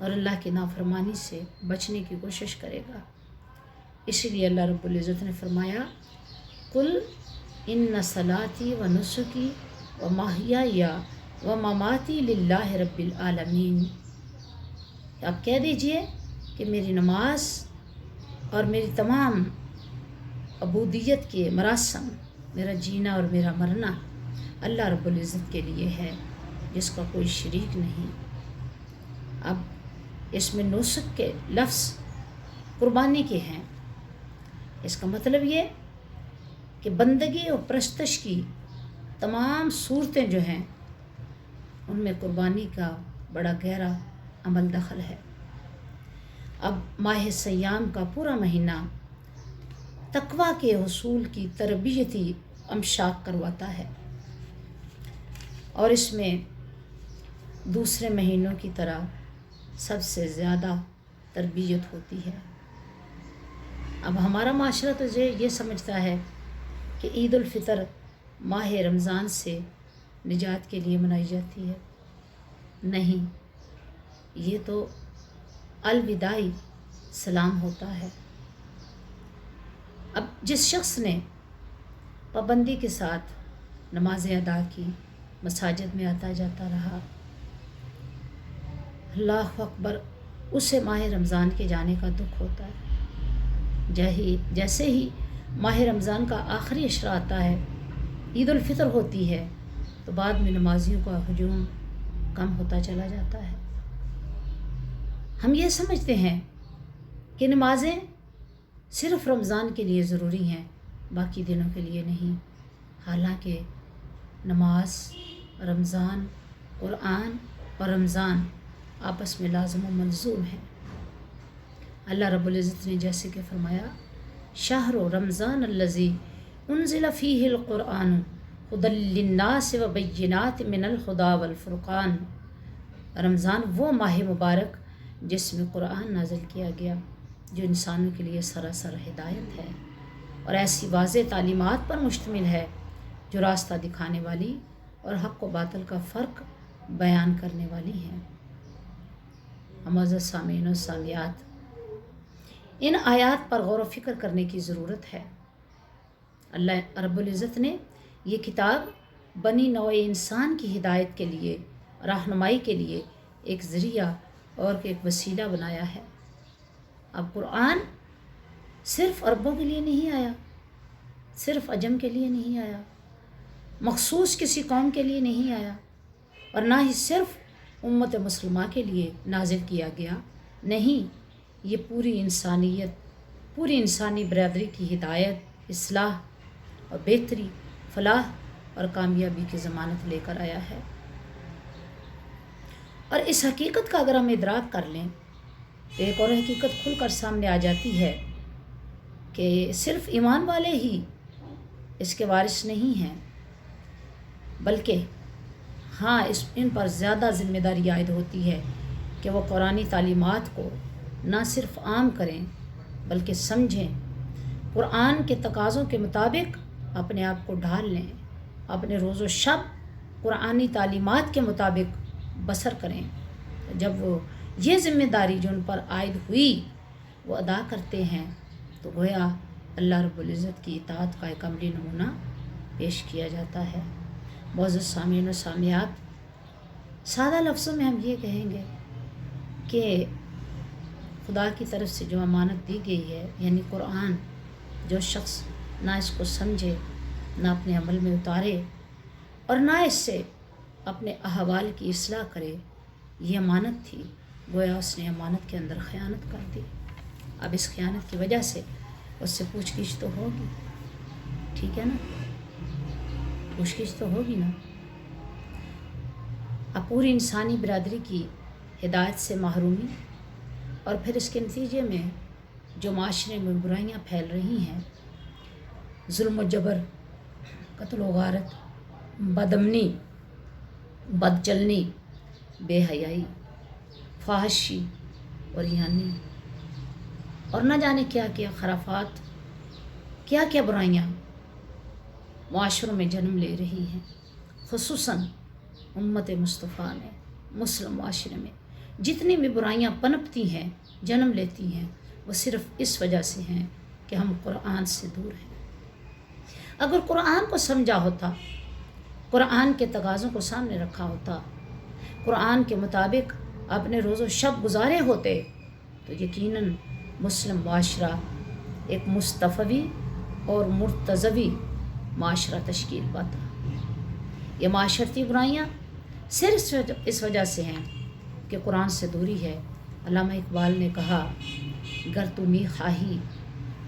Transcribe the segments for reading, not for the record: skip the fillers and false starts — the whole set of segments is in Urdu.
اور اللہ کی نافرمانی سے بچنے کی کوشش کرے گا۔ اسی لیے اللہ رب العزت نے فرمایا قل ان صلاتی و نسکی و محیای و مماتی للہ رب العالمین، آپ کہہ دیجئے کہ میری نماز اور میری تمام عبودیت کے مراسم، میرا جینا اور میرا مرنا اللہ رب العزت کے لیے ہے جس کا کوئی شریک نہیں۔ اب اس میں نسک کے لفظ قربانی کے ہیں، اس کا مطلب یہ کہ بندگی اور پرستش کی تمام صورتیں جو ہیں ان میں قربانی کا بڑا گہرا عمل دخل ہے۔ اب ماہ سیام کا پورا مہینہ تقویٰ کے حصول کی تربیتی امشاق کرواتا ہے، اور اس میں دوسرے مہینوں کی طرح سب سے زیادہ تربیت ہوتی ہے۔ اب ہمارا معاشرہ تو یہ سمجھتا ہے کہ عید الفطر ماہ رمضان سے نجات کے لیے منائی جاتی ہے، نہیں، یہ تو الوداعی سلام ہوتا ہے۔ اب جس شخص نے پابندی کے ساتھ نمازیں ادا کی، مساجد میں آتا جاتا رہا، اللہ اکبر، اسے ماہ رمضان کے جانے کا دکھ ہوتا ہے۔ جیسے ہی ماہ رمضان کا آخری عشرہ آتا ہے، عید الفطر ہوتی ہے، تو بعد میں نمازیوں کا ہجوم کم ہوتا چلا جاتا ہے۔ ہم یہ سمجھتے ہیں کہ نمازیں صرف رمضان کے لیے ضروری ہیں، باقی دنوں کے لیے نہیں، حالانکہ نماز، رمضان، قرآن اور رمضان آپس میں لازم و ملزوم ہیں۔ اللہ رب العزت نے جیسے کہ فرمایا شہر رمضان الذی انزل فیہ القرآن ھدی للناس وبینات من الھدی والفرقان، رمضان وہ ماہ مبارک جس میں قرآن نازل کیا گیا جو انسانوں کے لیے سراسر ہدایت ہے اور ایسی واضح تعلیمات پر مشتمل ہے جو راستہ دکھانے والی اور حق و باطل کا فرق بیان کرنے والی ہیں۔ معزز سامعین و سامعات، ان آیات پر غور و فکر کرنے کی ضرورت ہے۔ اللہ رب العزت نے یہ کتاب بنی نوع انسان کی ہدایت کے لیے، رہنمائی کے لیے ایک ذریعہ اور ایک وسیلہ بنایا ہے۔ اب قرآن صرف عربوں کے لیے نہیں آیا، صرف عجم کے لیے نہیں آیا، مخصوص کسی قوم کے لیے نہیں آیا، اور نہ ہی صرف امت مسلمہ کے لیے نازل کیا گیا، نہیں، یہ پوری انسانیت، پوری انسانی برادری کی ہدایت، اصلاح اور بہتری، فلاح اور کامیابی کی ضمانت لے کر آیا ہے۔ اور اس حقیقت کا اگر ہم ادراک کر لیں تو ایک اور حقیقت کھل کر سامنے آ جاتی ہے کہ صرف ایمان والے ہی اس کے وارث نہیں ہیں، بلکہ ہاں ان پر زیادہ ذمہ داری عائد ہوتی ہے کہ وہ قرآنی تعلیمات کو نہ صرف عام کریں بلکہ سمجھیں، قرآن کے تقاضوں کے مطابق اپنے آپ کو ڈھال لیں، اپنے روز و شب قرآنی تعلیمات کے مطابق بسر کریں۔ جب وہ یہ ذمہ داری جو ان پر عائد ہوئی وہ ادا کرتے ہیں تو گویا اللہ رب العزت کی اطاعت کا ایک عملی نمونہ پیش کیا جاتا ہے۔ معزز سامعین و سامعات، سادہ لفظوں میں ہم یہ کہیں گے کہ خدا کی طرف سے جو امانت دی گئی ہے، یعنی قرآن، جو شخص نہ اس کو سمجھے، نہ اپنے عمل میں اتارے اور نہ اس سے اپنے احوال کی اصلاح کرے، یہ امانت تھی، گویا اس نے امانت کے اندر خیانت کر دی۔ اب اس خیانت کی وجہ سے اس سے پوچھ گچھ تو ہوگی، ٹھیک ہے نا، پوچھ گچھ تو ہوگی نا۔ اب پوری انسانی برادری کی ہدایت سے محرومی اور پھر اس کے نتیجے میں جو معاشرے میں برائیاں پھیل رہی ہیں، ظلم و جبر، قتل و غارت، بدامنی، بد چلنی، بے حیائی، فحاشی اور ریانی اور نہ جانے کیا کیا خرافات، کیا کیا برائیاں معاشروں میں جنم لے رہی ہیں، خصوصاً امت مصطفیٰ میں، مسلم معاشرے میں جتنی بھی برائیاں پنپتی ہیں، جنم لیتی ہیں، وہ صرف اس وجہ سے ہیں کہ ہم قرآن سے دور ہیں۔ اگر قرآن کو سمجھا ہوتا، قرآن کے تقاضوں کو سامنے رکھا ہوتا، قرآن کے مطابق اپنے روز و شب گزارے ہوتے، تو یقیناً مسلم معاشرہ ایک مصطفی اور مرتضوی معاشرہ تشکیل پاتا۔ یہ معاشرتی برائیاں صرف اس وجہ سے ہیں کہ قرآن سے دوری ہے۔ علامہ اقبال نے کہا، گر تو می خواہی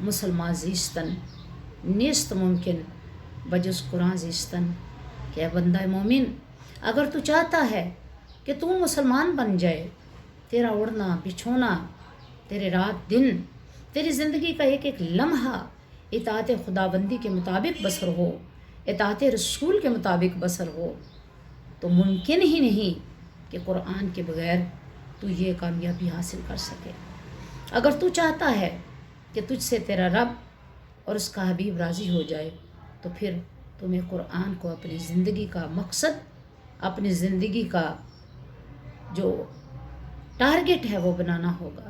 مسلمان زیستن، نیست ممکن بجز قرآن زیستن، کہ اے بندہ مومن، اگر تو چاہتا ہے کہ تو مسلمان بن جائے، تیرا اڑنا بچھونا، تیرے رات دن، تیری زندگی کا ایک ایک لمحہ اطاعت خداوندی کے مطابق بسر ہو، اطاعت رسول کے مطابق بسر ہو، تو ممکن ہی نہیں کہ قرآن کے بغیر تو یہ کامیابی حاصل کر سکے۔ اگر تو چاہتا ہے کہ تجھ سے تیرا رب اور اس کا حبیب راضی ہو جائے، تو پھر تمہیں قرآن کو اپنی زندگی کا مقصد، اپنی زندگی کا جو ٹارگٹ ہے وہ بنانا ہوگا۔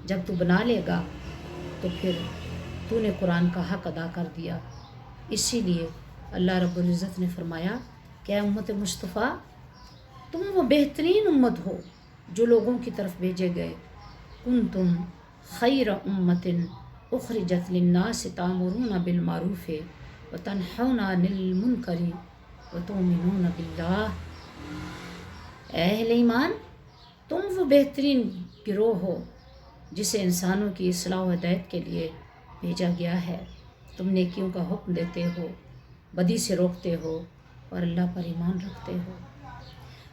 جب تو بنا لے گا تو پھر تو نے قرآن کا حق ادا کر دیا۔ اسی لیے اللہ رب العزت نے فرمایا کہ اے امت مصطفیٰ، تم وہ بہترین امت ہو جو لوگوں کی طرف بھیجے گئے۔ کنتم خیر امت اخرجت للناس تأمرون بالمعروف وتنہون عن المنکر وتؤمنون باللہ۔ اے اہل ایمان، تم وہ بہترین گروہ ہو جسے انسانوں کی اصلاح و ہدایت کے لیے بھیجا گیا ہے۔ تم نیکیوں کا حکم دیتے ہو، بدی سے روکتے ہو، اور اللہ پر ایمان رکھتے ہو۔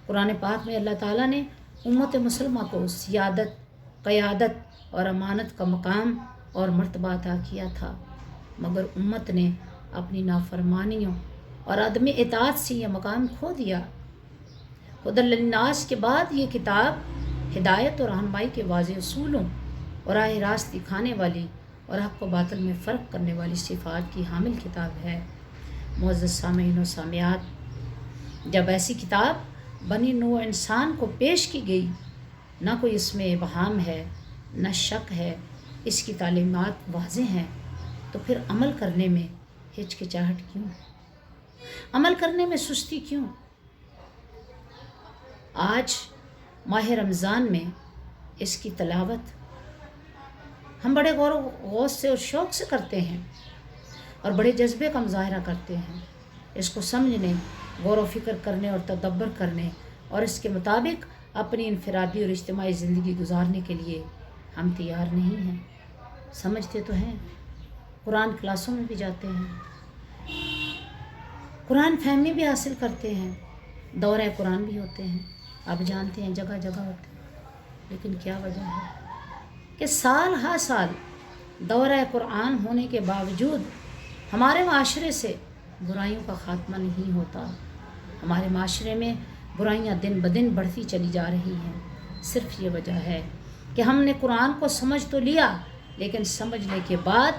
قرآن پاک میں اللہ تعالیٰ نے امت مسلمہ کو سیادت، قیادت اور امانت کا مقام اور مرتبہ عطا کیا تھا، مگر امت نے اپنی نافرمانیوں اور عدم اطاعت سے یہ مقام کھو دیا۔ ہدی للناس کے بعد یہ کتاب ہدایت اور رہنمائی کے واضح اصولوں اور راہ راست دکھانے والی اور حق و باطل میں فرق کرنے والی صفات کی حامل کتاب ہے۔ معزز سامعین و سامعات، جب ایسی کتاب بنی نوع انسان کو پیش کی گئی، نہ کوئی اس میں ابہام ہے، نہ شک ہے، اس کی تعلیمات واضح ہیں، تو پھر عمل کرنے میں ہچکچاہٹ کیوں؟ عمل کرنے میں سستی کیوں؟ آج ماہ رمضان میں اس کی تلاوت ہم بڑے غور و غوص سے اور شوق سے کرتے ہیں اور بڑے جذبے کا مظاہرہ کرتے ہیں۔ اس کو سمجھنے، غور و فکر کرنے اور تدبر کرنے اور اس کے مطابق اپنی انفرادی اور اجتماعی زندگی گزارنے کے لیے ہم تیار نہیں ہیں۔ سمجھتے تو ہیں، قرآن کلاسوں میں بھی جاتے ہیں، قرآن فہمی بھی حاصل کرتے ہیں، دورہ قرآن بھی ہوتے ہیں، آپ جانتے ہیں جگہ جگہ ہوتے ہیں، لیکن کیا وجہ ہے کہ سال ہر سال دورہ قرآن ہونے کے باوجود ہمارے معاشرے سے برائیوں کا خاتمہ نہیں ہوتا۔ ہمارے معاشرے میں برائیاں دن بدن بڑھتی چلی جا رہی ہیں۔ صرف یہ وجہ ہے کہ ہم نے قرآن کو سمجھ تو لیا، لیکن سمجھنے کے بعد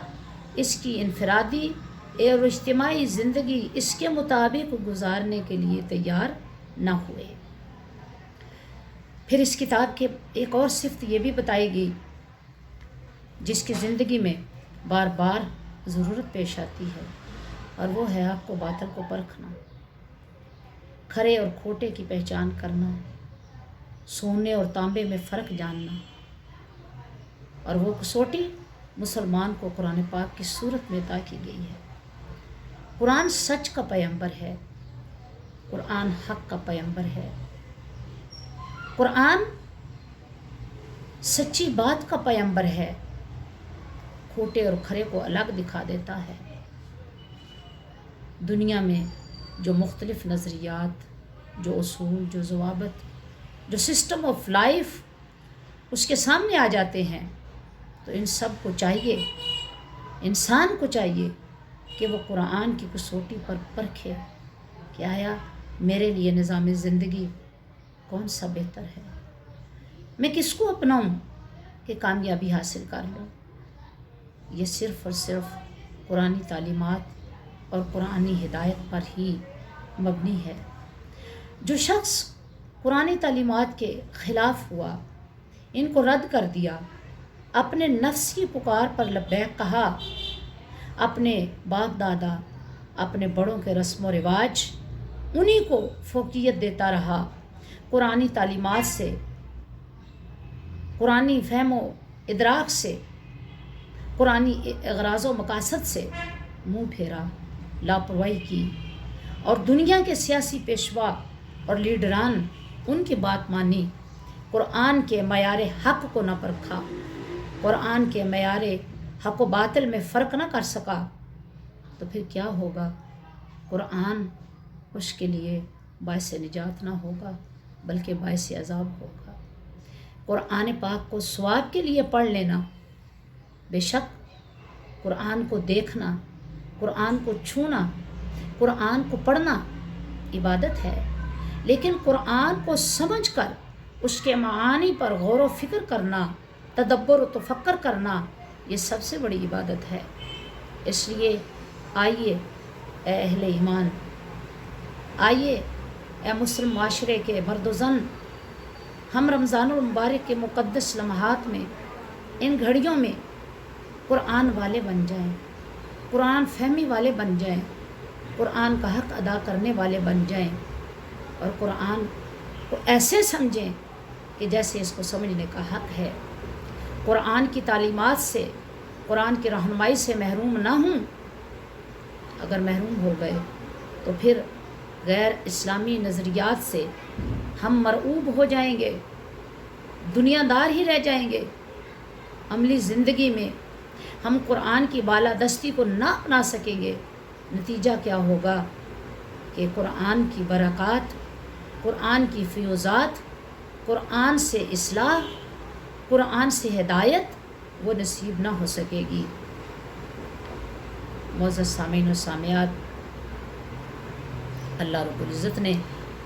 اس کی انفرادی اور اجتماعی زندگی اس کے مطابق گزارنے کے لیے تیار نہ ہوئے۔ پھر اس کتاب کے ایک اور صفت یہ بھی بتائی گئی جس کی زندگی میں بار بار ضرورت پیش آتی ہے، اور وہ ہے حق و باطل کو پرکھنا، کھرے اور کھوٹے کی پہچان کرنا، سونے اور تانبے میں فرق جاننا، اور وہ کسوٹی مسلمان کو قرآن پاک کی صورت میں عطا کی گئی ہے۔ قرآن سچ کا پیغمبر ہے، قرآن حق کا پیغمبر ہے، قرآن سچی بات کا پیغمبر ہے، کھوٹے اور کھرے کو الگ دکھا دیتا ہے۔ دنیا میں جو مختلف نظریات، جو اصول، جو ضوابط، جو سسٹم آف لائف اس کے سامنے آ جاتے ہیں، تو ان سب کو چاہیے، انسان کو چاہیے کہ وہ قرآن کی کسوٹی پر پرکھے کہ آیا میرے لیے نظام زندگی کون سا بہتر ہے، میں کس کو اپناؤں کہ کامیابی حاصل کر لوں۔ یہ صرف اور صرف قرآنی تعلیمات اور قرآنی ہدایت پر ہی مبنی ہے۔ جو شخص قرآنی تعلیمات کے خلاف ہوا، ان کو رد کر دیا، اپنے نفس کی پکار پر لبیک کہا، اپنے باپ دادا، اپنے بڑوں کے رسم و رواج انہی کو فوقیت دیتا رہا، قرآنی تعلیمات سے، قرآنی فہم و ادراک سے، قرآنی اغراض و مقاصد سے منہ پھیرا، لاپرواہی کی، اور دنیا کے سیاسی پیشوا اور لیڈران ان کی بات مانی، قرآن کے معیار حق کو نہ پرکھا، قرآن کے معیار حق و باطل میں فرق نہ کر سکا، تو پھر کیا ہوگا؟ قرآن اس کے لیے باعث نجات نہ ہوگا بلکہ باعث عذاب ہوگا۔ قرآن پاک کو ثواب کے لیے پڑھ لینا، بے شک قرآن کو دیکھنا، قرآن کو چھونا، قرآن کو پڑھنا عبادت ہے، لیکن قرآن کو سمجھ کر اس کے معانی پر غور و فکر کرنا، تدبر و تفکر کرنا، یہ سب سے بڑی عبادت ہے۔ اس لیے آئیے اے اہل ایمان، آئیے اے مسلم معاشرے کے مرد و زن، ہم رمضان المبارک کے مقدس لمحات میں، ان گھڑیوں میں قرآن والے بن جائیں، قرآن فہمی والے بن جائیں، قرآن کا حق ادا کرنے والے بن جائیں، اور قرآن کو ایسے سمجھیں کہ جیسے اس کو سمجھنے کا حق ہے۔ قرآن کی تعلیمات سے، قرآن کی رہنمائی سے محروم نہ ہوں۔ اگر محروم ہو گئے تو پھر غیر اسلامی نظریات سے ہم مرعوب ہو جائیں گے، دنیا دار ہی رہ جائیں گے۔ عملی زندگی میں ہم قرآن کی بالادستی کو نہ اپنا سکیں گے۔ نتیجہ کیا ہوگا کہ قرآن کی برکات، قرآن کی فیوزات، قرآن سے اصلاح، قرآن سے ہدایت وہ نصیب نہ ہو سکے گی۔ معزز سامعین و سامعات، اللہ رب العزت نے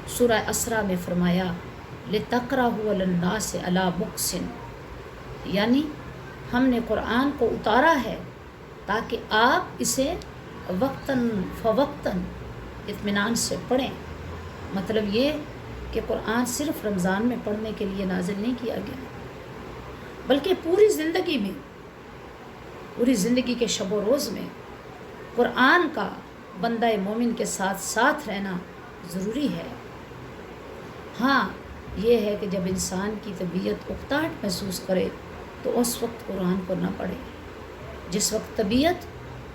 سورہ اسراء میں فرمایا لِتَقْرَأَهُ عَلَى النَّاسِ عَلَى مُقْسٍ، یعنی ہم نے قرآن کو اتارا ہے تاکہ آپ اسے وقتاً فوقتاً اطمینان سے پڑھیں۔ مطلب یہ کہ قرآن صرف رمضان میں پڑھنے کے لیے نازل نہیں کیا گیا، بلکہ پوری زندگی میں، پوری زندگی کے شب و روز میں قرآن کا بندہ مومن کے ساتھ ساتھ رہنا ضروری ہے۔ ہاں یہ ہے کہ جب انسان کی طبیعت اکتاہٹ محسوس کرے تو اس وقت قرآن کو نہ پڑھے۔ جس وقت طبیعت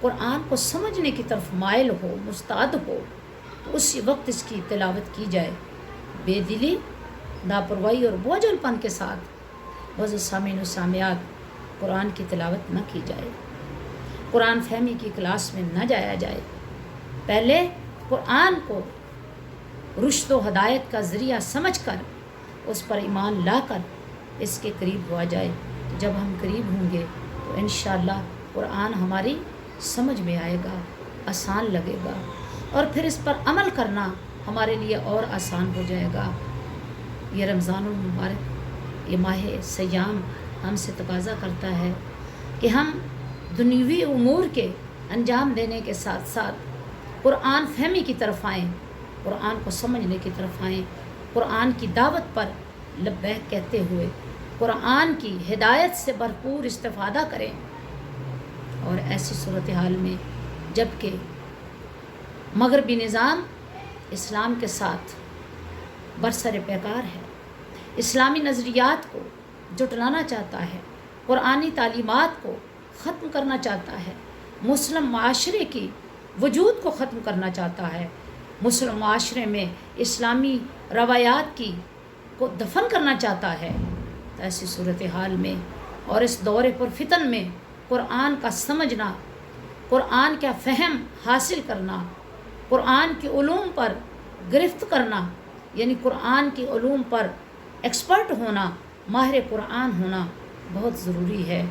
قرآن کو سمجھنے کی طرف مائل ہو، مستعد ہو، تو اسی وقت اس کی تلاوت کی جائے۔ بے دلی، لاپرواہی اور بوجھل پن کے ساتھ معزز سامعین و سامعات قرآن کی تلاوت نہ کی جائے، قرآن فہمی کی کلاس میں نہ جایا جائے۔ پہلے قرآن کو رشد و ہدایت کا ذریعہ سمجھ کر اس پر ایمان لا کر اس کے قریب ہوا جائے۔ جب ہم قریب ہوں گے تو انشاءاللہ قرآن ہماری سمجھ میں آئے گا، آسان لگے گا، اور پھر اس پر عمل کرنا ہمارے لیے اور آسان ہو جائے گا۔ یہ رمضان المبارک، یہ ماہ سیام ہم سے تقاضا کرتا ہے کہ ہم دنیوی امور کے انجام دینے کے ساتھ ساتھ قرآن فہمی کی طرف آئیں، قرآن کو سمجھنے کی طرف آئیں، قرآن کی دعوت پر لبیک کہتے ہوئے قرآن کی ہدایت سے بھرپور استفادہ کریں۔ اور ایسی صورتحال میں جب کہ مغربی نظام اسلام کے ساتھ برسر پیکار ہے، اسلامی نظریات کو جھٹلانا چاہتا ہے، قرآنی تعلیمات کو ختم کرنا چاہتا ہے، مسلم معاشرے کی وجود کو ختم کرنا چاہتا ہے، مسلم معاشرے میں اسلامی روایات کو دفن کرنا چاہتا ہے، تو ایسی صورتحال میں اور اس دور پر فتن میں قرآن کا سمجھنا، قرآن کا فہم حاصل کرنا، قرآن کے علوم پر گرفت کرنا، یعنی قرآن کی علوم پر ایکسپرٹ ہونا، ماہر قرآن ہونا بہت ضروری ہے۔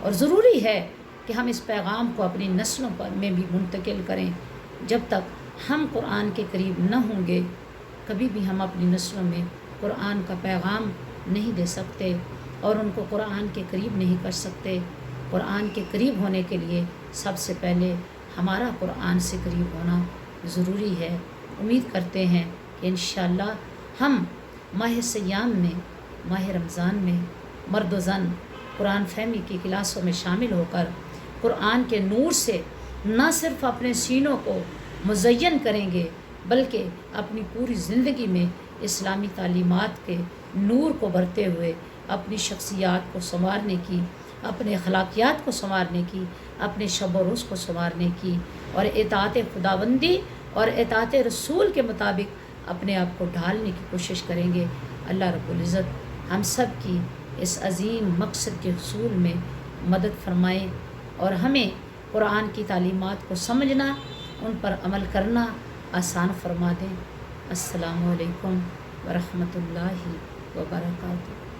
اور ضروری ہے کہ ہم اس پیغام کو اپنی نسلوں میں بھی منتقل کریں۔ جب تک ہم قرآن کے قریب نہ ہوں گے، کبھی بھی ہم اپنی نسلوں میں قرآن کا پیغام نہیں دے سکتے اور ان کو قرآن کے قریب نہیں کر سکتے۔ قرآن کے قریب ہونے کے لیے سب سے پہلے ہمارا قرآن سے قریب ہونا ضروری ہے۔ امید کرتے ہیں کہ انشاءاللہ ہم ماہ سیام میں، ماہ رمضان میں مرد و زن قرآن فہمی کی کلاسوں میں شامل ہو کر قرآن کے نور سے نہ صرف اپنے سینوں کو مزین کریں گے بلکہ اپنی پوری زندگی میں اسلامی تعلیمات کے نور کو بھرتے ہوئے اپنی شخصیات کو سنوارنے کی، اپنے اخلاقیات کو سنوارنے کی، اپنے شب و روز کو سنوارنے کی اور اطاعت خداوندی اور اطاعت رسول کے مطابق اپنے آپ کو ڈھالنے کی کوشش کریں گے۔ اللہ رب العزت ہم سب کی اس عظیم مقصد کے حصول میں مدد فرمائیں اور ہمیں قرآن کی تعلیمات کو سمجھنا، ان پر عمل کرنا آسان فرما دیں۔ السلام علیکم ورحمۃ اللہ وبرکاتہ۔